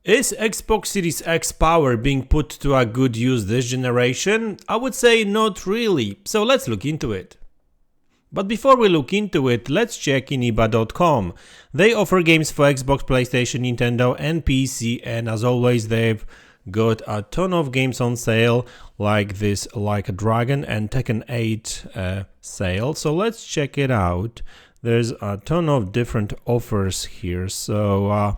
Is Xbox Series X power being put to a good use this generation? I would say not really, so let's look into it. But before we look into it, let's check iniba.com. They offer games for Xbox, PlayStation, Nintendo and PC, and as always they've got a ton of games on sale like this Like a Dragon and Tekken 8 sale. So let's check it out. There's a ton of different offers here, so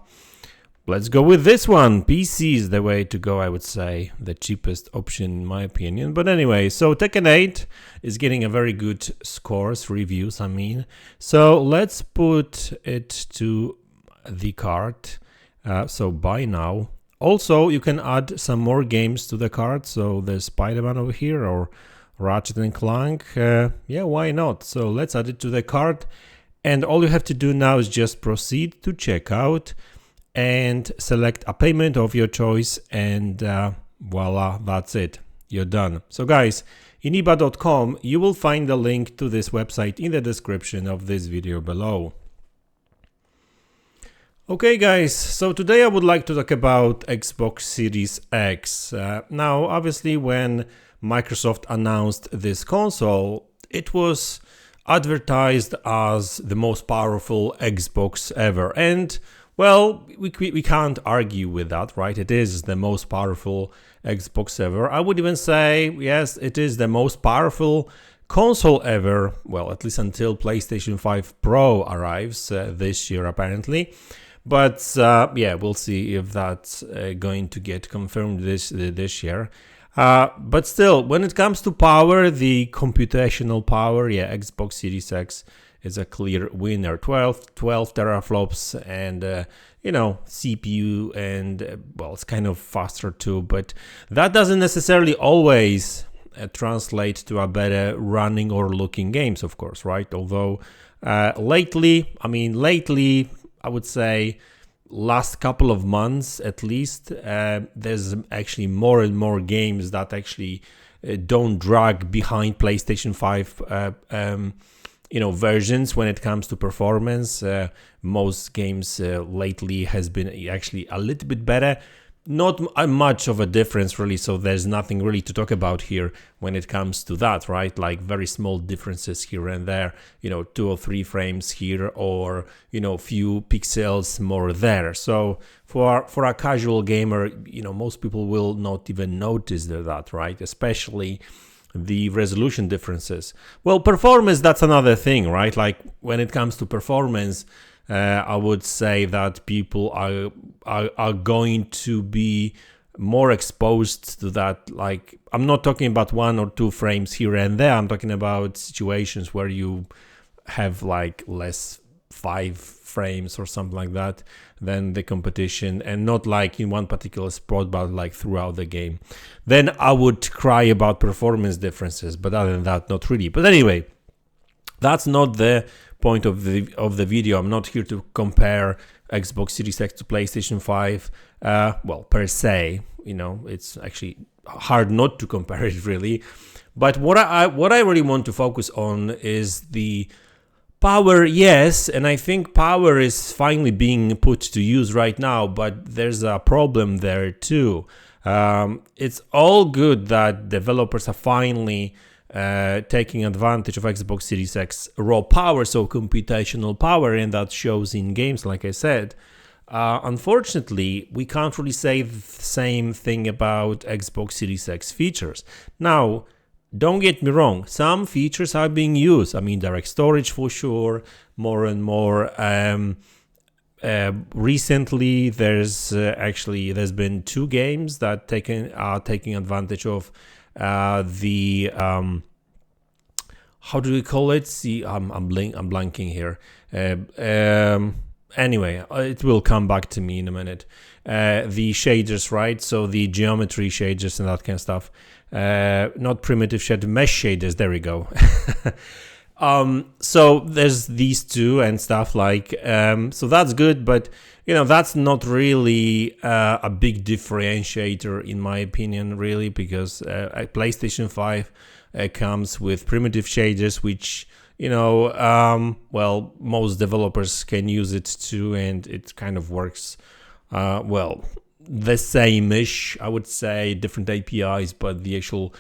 let's go with this one. PC is the way to go, I would say. The cheapest option in my opinion. But anyway, so Tekken 8 is getting a very good scores, reviews, I mean. So let's put it to the cart. So buy now. Also, you can add some more games to the cart. So there's Spider-Man over here or Ratchet and Clank. Yeah, why not? So let's add it to the cart. And all you have to do now is just proceed to checkout and select a payment of your choice, and voila, that's it, you're done. So guys, iniba.com, you will find the link to this website in the description of this video below. Okay guys, so today I would like to talk about Xbox Series X. Now obviously when Microsoft announced this console, it was advertised as the most powerful Xbox ever, and well, we can't argue with that, right? It is the most powerful Xbox ever. I would even say, yes, it is the most powerful console ever. Well, at least until PlayStation 5 Pro arrives this year, apparently. But yeah, we'll see if that's going to get confirmed this year. But still, when it comes to power, the computational power, yeah, Xbox Series X is a clear winner. 12 teraflops and you know, CPU, and well, it's kind of faster too, but that doesn't necessarily always translate to a better running or looking games, of course, right? Although lately I would say last couple of months at least, there's actually more and more games that actually don't drag behind PlayStation 5 you know, versions when it comes to performance. Most games lately has been actually a little bit better. Not much of a difference really, so there's nothing really to talk about here when it comes to that, right? Like very small differences here and there, you know, 2 or 3 frames here, or you know, few pixels more there. So for a casual gamer, you know, most people will not even notice that, right? Especially the resolution differences. Well, performance, that's another thing, right? Like when it comes to performance, I would say that people are going to be more exposed to that. Like, I'm not talking about 1 or 2 frames here and there. I'm talking about situations where you have like less 5 frames or something like that than the competition, and not like in one particular spot, but like throughout the game. Then I would cry about performance differences, but other than that, not really. But anyway, that's not the point of the video. I'm not here to compare Xbox Series X to PlayStation 5. Well, per se, you know, it's actually hard not to compare it really. But what I really want to focus on is the power, yes, and I think power is finally being put to use right now, but there's a problem there too. It's all good that developers are finally taking advantage of Xbox Series X raw power, so computational power, and that shows in games, like I said. Unfortunately, we can't really say the same thing about Xbox Series X features. Now, don't get me wrong, some features are being used. I mean, direct storage for sure, more and more. Recently, there's been 2 games that are taking advantage of the how do we call it? See, I'm blanking here. Anyway, it will come back to me in a minute. The shaders, right? So the geometry shaders and that kind of stuff. Not primitive shader, mesh shaders. There we go. So there's these 2 and stuff like. So that's good, but you know, that's not really a big differentiator in my opinion, really, because PlayStation 5 comes with primitive shaders, which, you know, well, most developers can use it too, and it kind of works well. the same-ish, I would say, different APIs, but the actual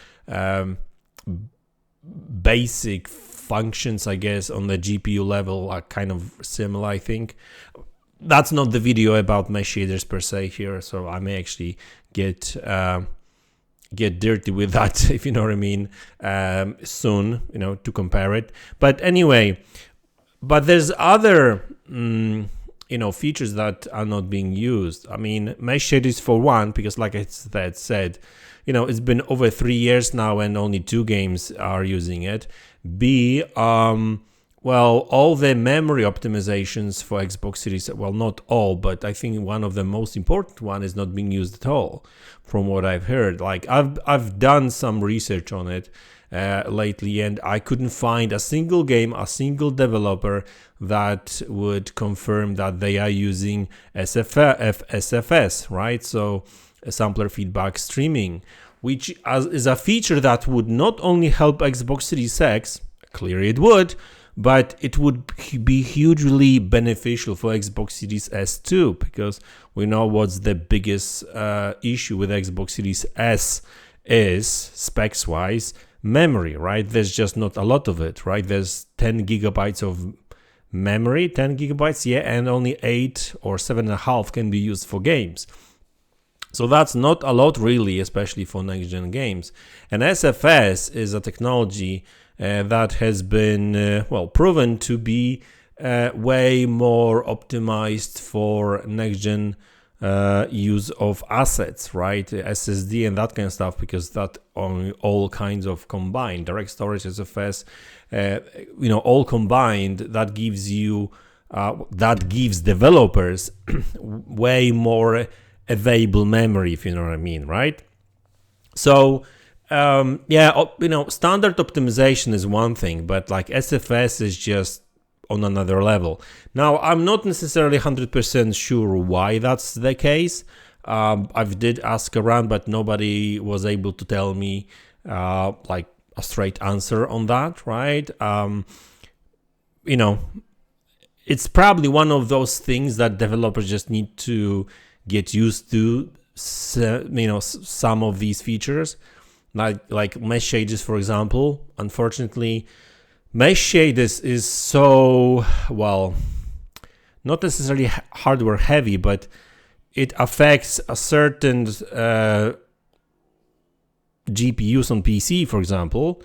basic functions, I guess, on the GPU level are kind of similar, I think. That's not the video about mesh shaders per se here, so I may actually get dirty with that, if you know what I mean, soon, to compare it. But anyway, but there's other features that are not being used. I mean, mesh shaders for one, because like I said, it's been over 3 years now and only 2 games are using it. B, well, all the memory optimizations for Xbox Series, well, not all, but I think one of the most important one is not being used at all, from what I've heard. Like I've done some research on it lately, and I couldn't find a single game, a single developer that would confirm that they are using SFS, right? So sampler feedback streaming, which is a feature that would not only help Xbox Series X, clearly it would, but it would be hugely beneficial for Xbox Series S too, because we know what's the biggest issue with Xbox Series S is, specs-wise, memory, right? There's just not a lot of it, right? There's 10 gigabytes of memory, 10 gigabytes, yeah, and only 8 or 7.5 can be used for games. So that's not a lot really, especially for next-gen games. And SFS is a technology that has been, proven to be way more optimized for next-gen use of assets, right? SSD and that kind of stuff, because that on all kinds of combined, direct storage, SFS, all combined, that gives you, that gives developers way more available memory, if you know what I mean, right? So, standard optimization is one thing, but like SFS is just on another level. Now, I'm not necessarily 100% sure why that's the case. I've did ask around, but nobody was able to tell me like a straight answer on that, right? It's probably one of those things that developers just need to get used to, some of these features, like mesh shaders, for example. Unfortunately, mesh shaders is so, not necessarily hardware heavy, but it affects a certain GPUs on PC, for example,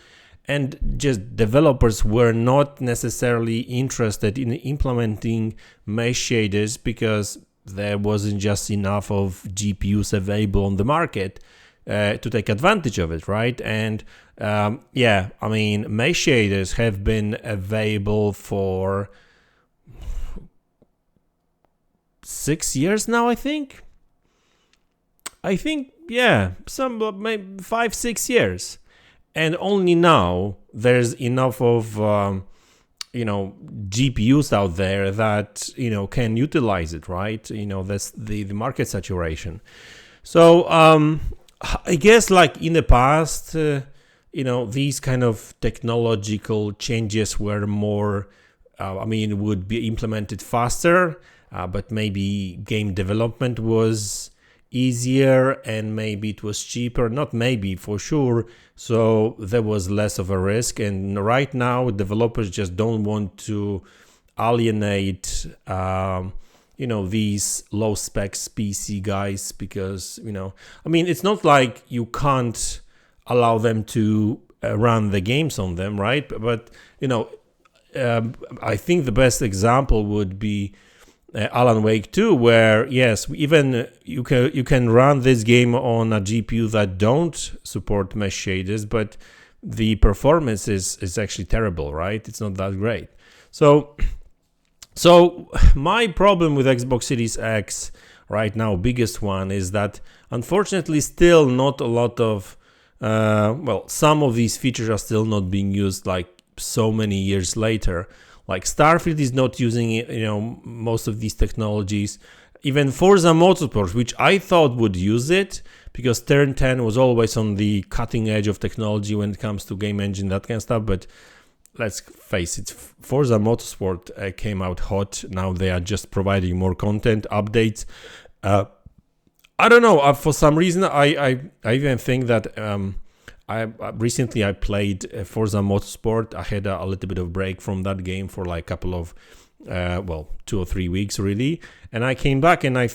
and just developers were not necessarily interested in implementing mesh shaders because there wasn't just enough of GPUs available on the market to take advantage of it, right? And mesh shaders have been available for 6 years now, I think, some maybe 5-6 years, and only now there's enough of GPUs out there that can utilize it, right? That's the market saturation. So I guess like in the past, these kind of technological changes were more, would be implemented faster, but maybe game development was easier and maybe it was cheaper, not maybe, for sure. So there was less of a risk. And right now, developers just don't want to alienate, these low specs PC guys because, it's not like you can't allow them to run the games on them, right? But, I think the best example would be Alan Wake 2, where yes, even you can run this game on a GPU that don't support mesh shaders, but the performance is actually terrible, right? It's not that great. So my problem with Xbox Series X right now, biggest one, is that unfortunately still not a lot of some of these features are still not being used like so many years later. Like Starfield is not using most of these technologies. Even Forza Motorsport, which I thought would use it because Turn 10 was always on the cutting edge of technology when it comes to game engine, that kind of stuff. But let's face it, Forza Motorsport came out hot. Now they are just providing more content, updates. I don't know. For some reason, I even think that recently I played Forza Motorsport. I had a little bit of break from that game for like a couple of 2 or 3 weeks really, and I came back and I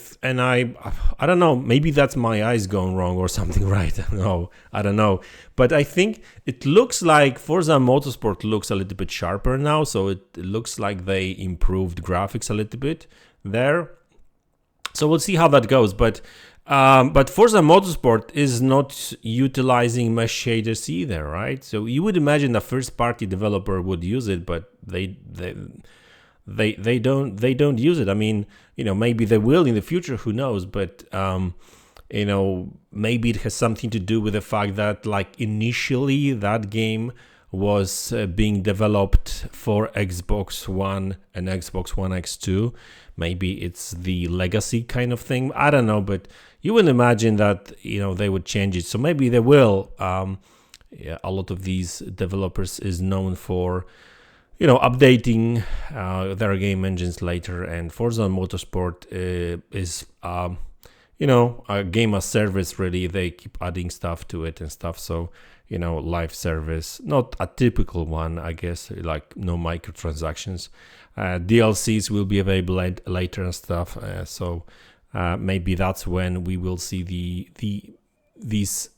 don't know. Maybe that's my eyes going wrong or something, right? No, I don't know. But I think it looks like Forza Motorsport looks a little bit sharper now. So it looks like they improved graphics a little bit there. So we'll see how that goes. But Forza Motorsport is not utilizing mesh shaders either, right? So you would imagine a first-party developer would use it, but they don't use it. I mean, maybe they will in the future. Who knows? But maybe it has something to do with the fact that like initially that game was being developed for Xbox One and Xbox One X2. Maybe it's the legacy kind of thing. I don't know, but you would imagine that they would change it. So maybe they will. A lot of these developers is known for updating their game engines later, and Forza Motorsport is a game as service really. They keep adding stuff to it and stuff. So live service, not a typical one, I guess, like no microtransactions. DLCs will be available later and stuff. So maybe that's when we will see these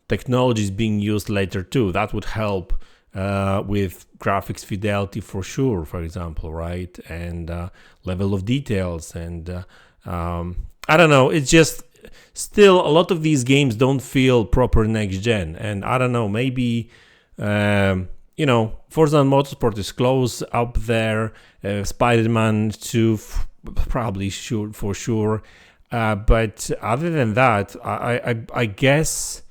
technologies being used later too. That would help with graphics fidelity for sure, for example, right? And level of details. And I don't know. It's just still a lot of these games don't feel proper next gen. And I don't know, maybe Forza Motorsport is close up there. Spider-Man 2 probably for sure. But other than that, I guess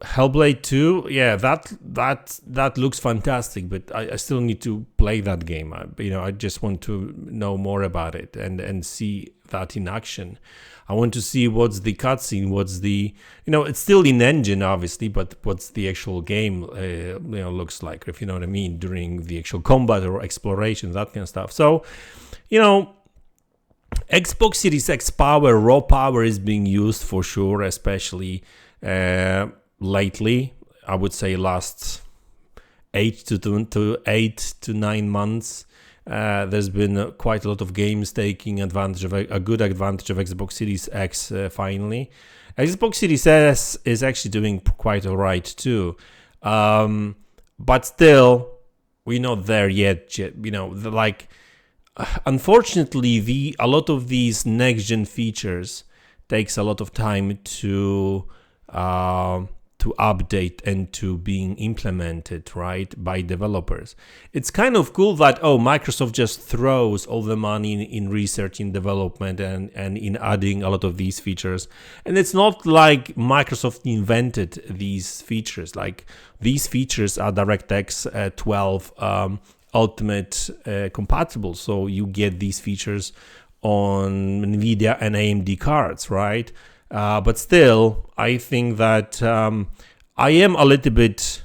Hellblade 2, yeah, that looks fantastic, but I still need to play that game. I just want to know more about it and see that in action. I want to see what's the cutscene, what's the, it's still in engine obviously, but what's the actual game looks like, if you know what I mean, during the actual combat or exploration, that kind of stuff. So, Xbox Series X power, raw power is being used for sure, especially lately. I would say last 8 to 9 months. There's been quite a lot of games taking advantage of a good advantage of Xbox Series X finally. Xbox Series S is actually doing quite all right too. But still, we're not there yet. Unfortunately, a lot of these next-gen features takes a lot of time to update and to being implemented, right, by developers. It's kind of cool that, Microsoft just throws all the money in research, in development, and in adding a lot of these features. And it's not like Microsoft invented these features. Like, these features are DirectX 12 Ultimate compatible. So you get these features on NVIDIA and AMD cards, right? But still, I think that I am a little bit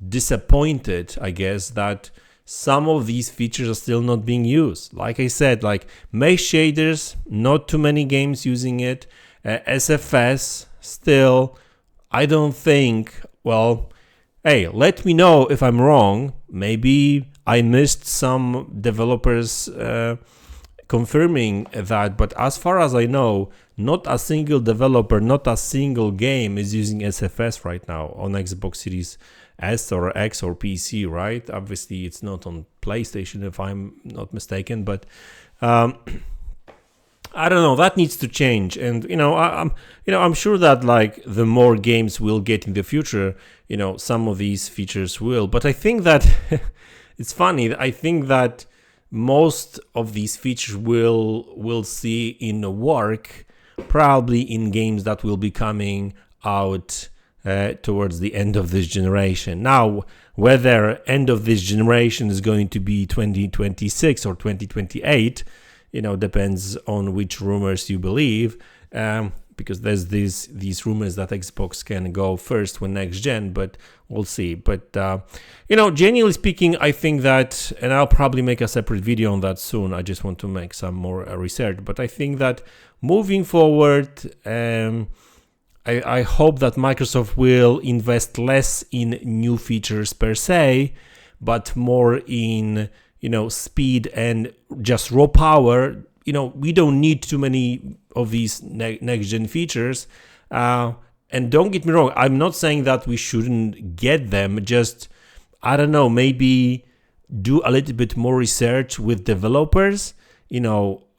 disappointed, I guess, that some of these features are still not being used. Like I said, like mesh shaders, not too many games using it. SFS, still, I don't think, well, hey, let me know if I'm wrong. Maybe I missed some developers confirming that, but as far as I know, not a single developer, not a single game is using SFS right now on Xbox Series S or X or PC, right? Obviously, it's not on PlayStation, if I'm not mistaken, but I don't know. That needs to change, and I'm sure that like the more games we'll get in the future, some of these features will. But I think that it's funny. I think that most of these features we'll see in work probably in games that will be coming out towards the end of this generation. Now, whether end of this generation is going to be 2026 or 2028, depends on which rumors you believe. because there's these rumors that Xbox can go first with next gen, but we'll see. But genuinely speaking, I think that, and I'll probably make a separate video on that soon. I just want to make some more research, but I think that moving forward, I hope that Microsoft will invest less in new features per se, but more in speed and just raw power. We don't need too many of these next gen features. And don't get me wrong, I'm not saying that we shouldn't get them. Just, I don't know, maybe do a little bit more research with developers.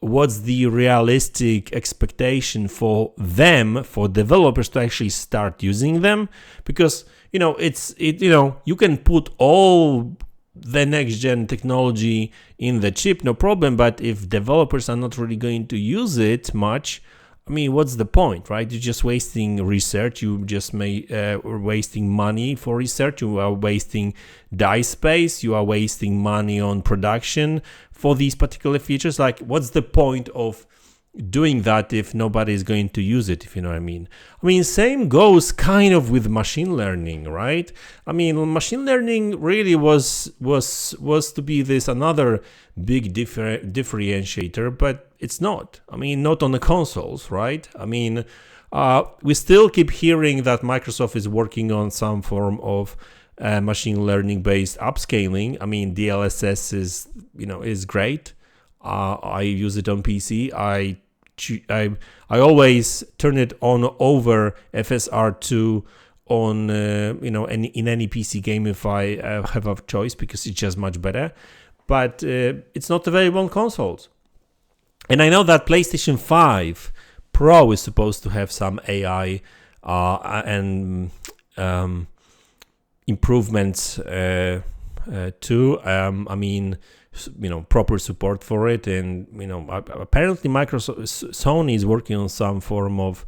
What's the realistic expectation for them, for developers to actually start using them? Because you can put all the next gen technology in the chip, no problem, but if developers are not really going to use it much, I mean, what's the point, right? You're just wasting research. You just wasting money for research. You are wasting die space. You are wasting money on production for these particular features. Like, what's the point of doing that if nobody is going to use it, if you know what I mean? Same goes kind of with machine learning, right? Machine learning really was to be this another big differentiator, but it's not. Not on the consoles, right? We still keep hearing that Microsoft is working on some form of machine learning based upscaling. DLSS is great. I use it on PC. I always turn it on over FSR2 on in any PC game if I have a choice, because it's just much better. But it's not available on consoles. And I know that PlayStation 5 Pro is supposed to have some AI and improvements too. Proper support for it, and apparently Sony is working on some form of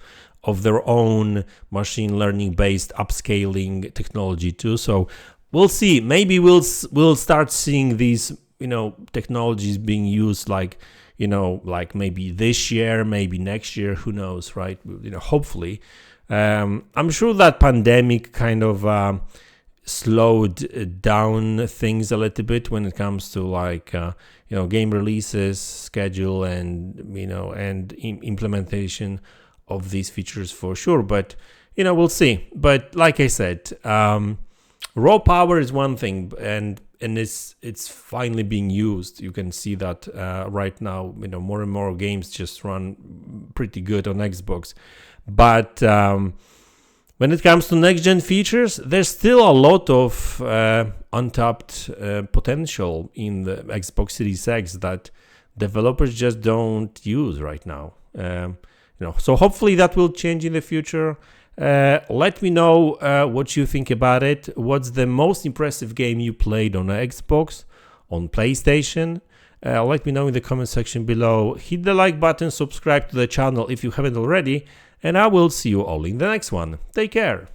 their own machine learning based upscaling technology too. So we'll see. Maybe we'll start seeing these technologies being used like maybe this year, maybe next year, who knows, right? Hopefully. I'm sure that pandemic kind of slowed down things a little bit when it comes to game releases, schedule, and implementation of these features for sure. But we'll see. But like I said, raw power is one thing, and it's finally being used. You can see that right now. More and more games just run pretty good on Xbox, but when it comes to next-gen features, there's still a lot of untapped potential in the Xbox Series X that developers just don't use right now. So hopefully that will change in the future. Let me know what you think about it. What's the most impressive game you played on Xbox, on PlayStation? Let me know in the comment section below. Hit the like button, subscribe to the channel if you haven't already, and I will see you all in the next one. Take care.